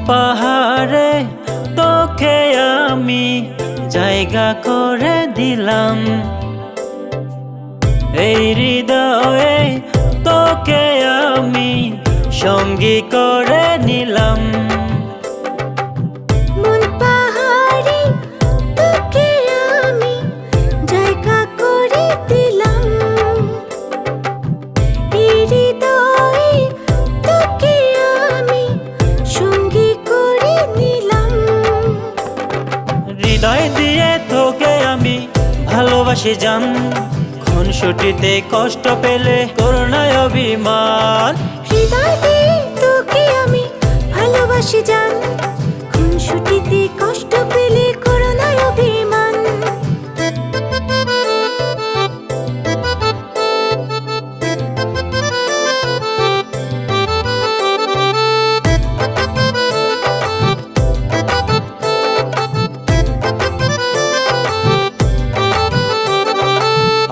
পাহাড়ে তোকে আমি জায়গা করে দিলাম, এই হৃদয়ে তোকে আমি সঙ্গী করে নিলাম। মন পাহাড়ে তোকে আমি জায়গা করে দিলাম, এই হৃদয়ে তোকে আমি সঙ্গী করে নিলাম। হৃদয় দিয়ে তোকে আমি ভালোবাসি জান, খুনসুটিতে কষ্ট পেলে করুণায় অভিমান। হৃদয় দিয়ে তোকে আমি ভালোবাসি জান, খুনসুটিতে কষ্ট পেলে করুণায় অভিমান।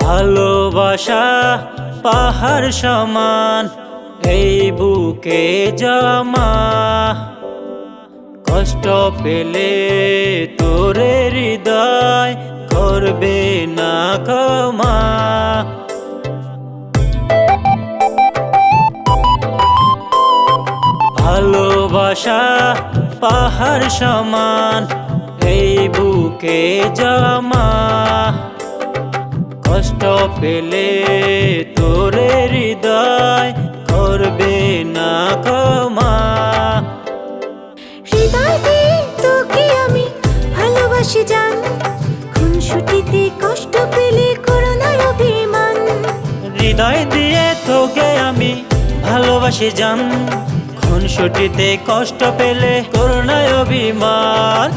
ভালোবাসা পাহাড় সমান এই বুকে জমা, কষ্ট পেলে তোরে হৃদয় করবে না ক্ষমা। ভালোবাসা পাহাড় সমান এই বুকে জমা, কষ্ট পেলে তোরে হৃদয় করবে না ক্ষমা। হৃদয় দিয়ে তোকে আমি ভালোবাসি জান, খুনসুটিতে কষ্ট পেলে করুণায় অভিমান। হৃদয় দিয়ে তোকে আমি ভালোবাসি জান, খুনসুটিতে কষ্ট পেলে করুণায় অভিমান।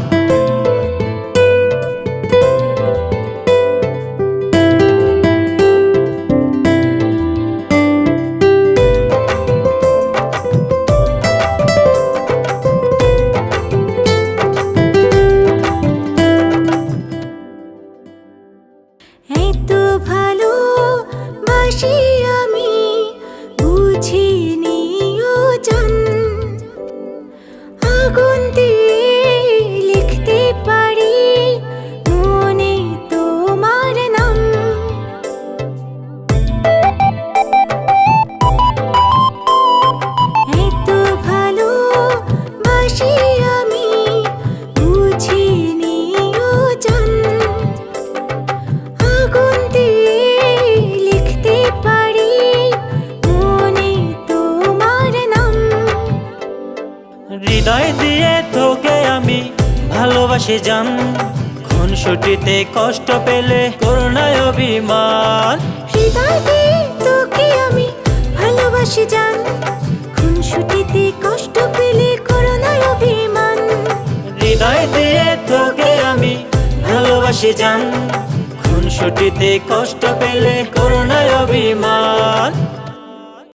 এত ভালোবাসি আমি বুঝিনি ও জান, আগুন দিয়ে লিখতে পারি মনে তোমার নাম। এত ভালোবাসি আমি বুঝিনি ও জান, আগুন দিয়ে লিখতে পারি মনে তোমার নাম। হৃদয় দিয়ে তোকে আমি ভালোবাসি জান, খুনসুটিতে কষ্ট পেলে করুণায় অভিমান। হৃদয় দিয়ে তোকে আমি ভালোবাসি জান, খুনসুটিতে কষ্ট পেলে করুণায় অভিমান। হৃদয় দিয়ে তোকে আমি ভালোবাসি জান, খুনসুটিতে কষ্ট পেলে করুণায় অভিমান।